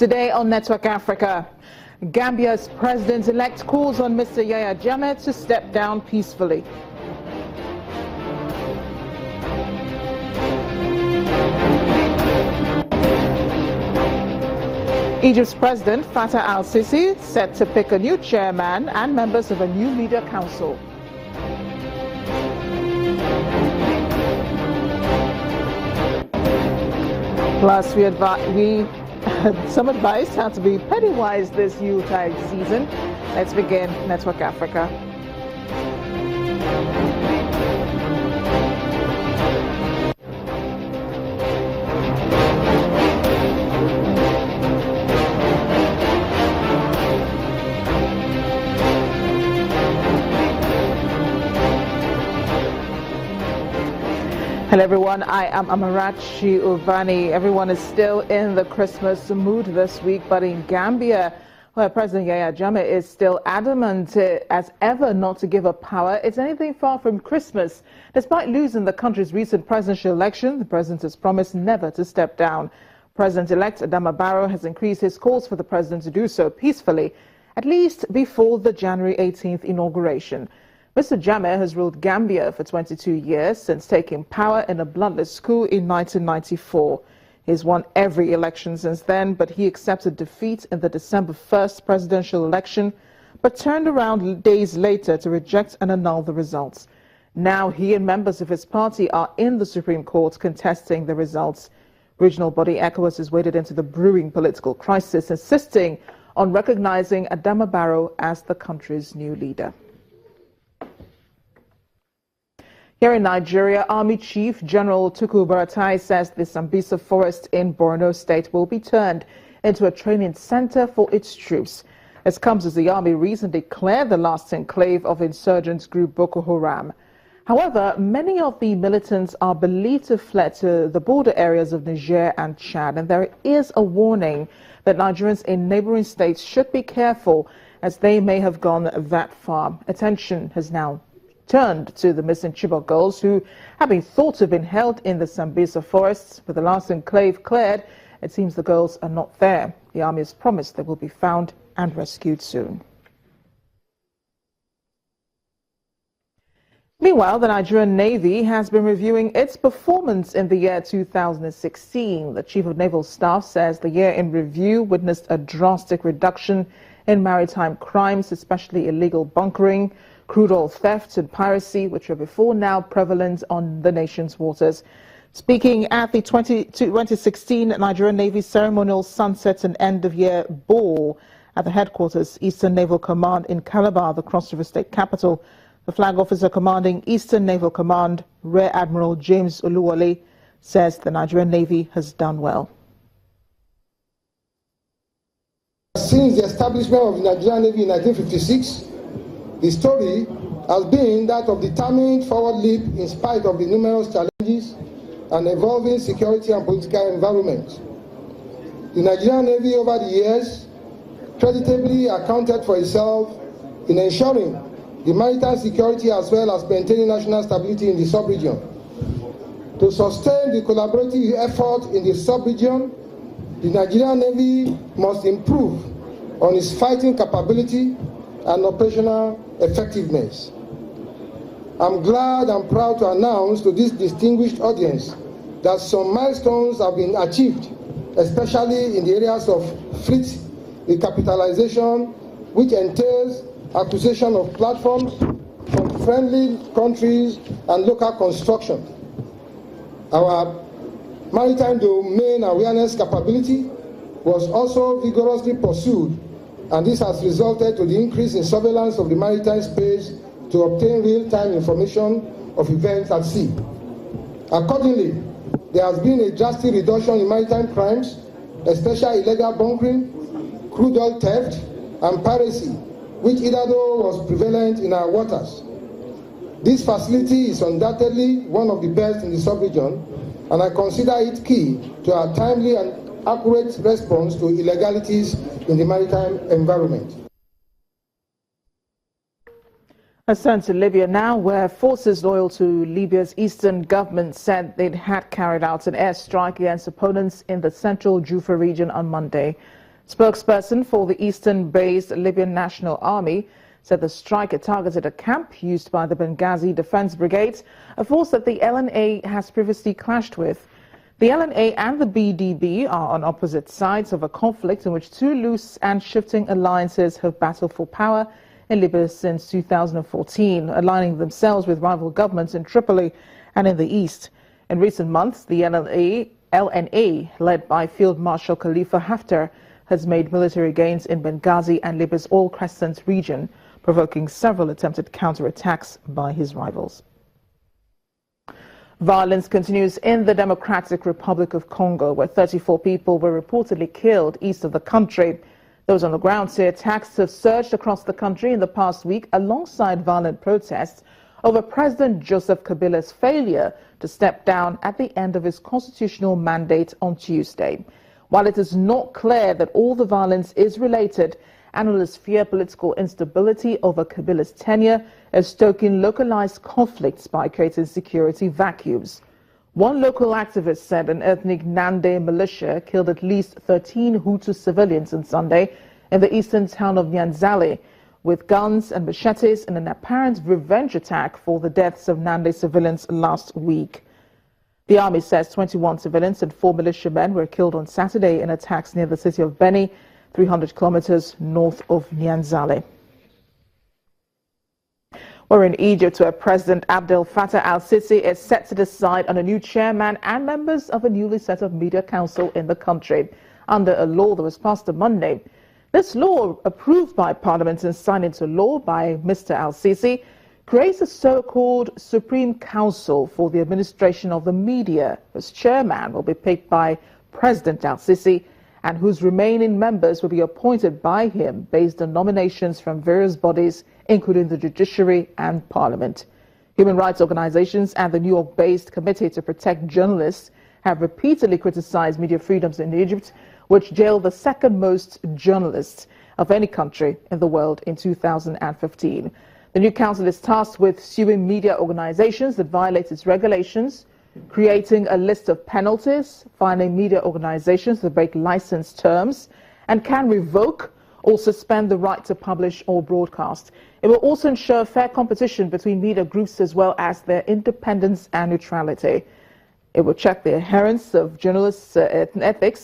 Today on Network Africa, Gambia's president-elect calls on Mr. Yahya Jammeh to step down peacefully. Egypt's President Fattah al-Sisi set to pick a new chairman and members of a new leader council. Plus, some advice how to be penny wise this Yuletide season. Let's begin Network Africa. Hello everyone, I am Amarachi Uvani. Everyone is still in the Christmas mood this week, but in Gambia, where President Yahya Jammeh is still adamant as ever not to give up power, it's anything far from Christmas. Despite losing the country's recent presidential election, the president has promised never to step down. President-elect Barrow has increased his calls for the president to do so peacefully, at least before the January 18th inauguration. Mr. Jammeh has ruled Gambia for 22 years since taking power in a bloodless coup in 1994. He's won every election since then, but he accepted defeat in the December 1st presidential election, but turned around days later to reject and annul the results. Now he and members of his party are in the Supreme Court contesting the results. Regional body ECOWAS has waded into the brewing political crisis, insisting on recognizing Adama Barrow as the country's new leader. Here in Nigeria, Army Chief General Tukur Buratai says the Sambisa forest in Borno State will be turned into a training center for its troops. This comes as the army recently declared the last enclave of insurgents group Boko Haram. However, many of the militants are believed to have fled to the border areas of Niger and Chad, and there is a warning that Nigerians in neighboring states should be careful as they may have gone that far. Attention has now turned to the missing Chibok girls who have been thought to have been held in the Sambisa forests. With the last enclave cleared, it seems the girls are not there. The army has promised they will be found and rescued soon. Meanwhile, the Nigerian Navy has been reviewing its performance in the year 2016. The Chief of Naval Staff says the year in review witnessed a drastic reduction in maritime crimes, especially illegal bunkering, crude oil theft and piracy, which were before now prevalent on the nation's waters. Speaking at the 2016 Nigerian Navy ceremonial sunset and end-of-year ball at the headquarters, Eastern Naval Command in Calabar, the Cross River State capital, the flag officer commanding Eastern Naval Command, Rear Admiral James Oluwole, says the Nigerian Navy has done well. Since the establishment of the Nigerian Navy in 1956, the story has been that of determined forward leap in spite of the numerous challenges and evolving security and political environment. The Nigerian Navy over the years creditably accounted for itself in ensuring the maritime security as well as maintaining national stability in the sub-region. To sustain the collaborative effort in the sub-region, the Nigerian Navy must improve on its fighting capability and operational effectiveness. I'm glad and proud to announce to this distinguished audience that some milestones have been achieved, especially in the areas of fleet recapitalization, which entails acquisition of platforms from friendly countries and local construction. Our maritime domain awareness capability was also vigorously pursued, and this has resulted to the increase in surveillance of the maritime space to obtain real-time information of events at sea. Accordingly, there has been a drastic reduction in maritime crimes, especially illegal bunkering, crude oil theft, and piracy, which hitherto was prevalent in our waters. This facility is undoubtedly one of the best in the sub-region, and I consider it key to our timely and accurate response to illegalities in the maritime environment. Let's turn to Libya now, where forces loyal to Libya's eastern government said they had carried out an airstrike against opponents in the central Jufa region on Monday. Spokesperson for the eastern-based Libyan National Army said the strike had targeted a camp used by the Benghazi Defense Brigade, a force that the LNA has previously clashed with. The LNA and the BDB are on opposite sides of a conflict in which two loose and shifting alliances have battled for power in Libya since 2014, aligning themselves with rival governments in Tripoli and in the east. In recent months, the LNA, led by Field Marshal Khalifa Haftar, has made military gains in Benghazi and Libya's Oil Crescent region, provoking several attempted counterattacks by his rivals. Violence continues in the Democratic Republic of Congo, where 34 people were reportedly killed east of the country. Those on the ground say attacks have surged across the country in the past week alongside violent protests over President Joseph Kabila's failure to step down at the end of his constitutional mandate on Tuesday. While it is not clear that all the violence is related, analysts fear political instability over Kabila's tenure as stoking localized conflicts by creating security vacuums. One local activist said an ethnic Nande militia killed at least 13 Hutu civilians on Sunday in the eastern town of Nyanzale with guns and machetes in an apparent revenge attack for the deaths of Nande civilians last week. The army says 21 civilians and 4 militiamen were killed on Saturday in attacks near the city of Beni, 300 kilometers north of Nyanzale. We're in Egypt, where President Abdel Fattah al-Sisi is set to decide on a new chairman and members of a newly set up media council in the country under a law that was passed on Monday. This law, approved by Parliament and signed into law by Mr. al-Sisi, creates a so-called Supreme Council for the Administration of the Media, whose chairman will be picked by President al-Sisi and whose remaining members will be appointed by him based on nominations from various bodies, including the judiciary and parliament. Human rights organizations and the New York-based Committee to Protect Journalists have repeatedly criticized media freedoms in Egypt, which jailed the second most journalists of any country in the world in 2015. The new council is tasked with suing media organizations that violate its regulations, creating a list of penalties, fining media organizations that break license terms, and can revoke or suspend the right to publish or broadcast. It will also ensure fair competition between media groups as well as their independence and neutrality. It will check the adherence of journalists' ethics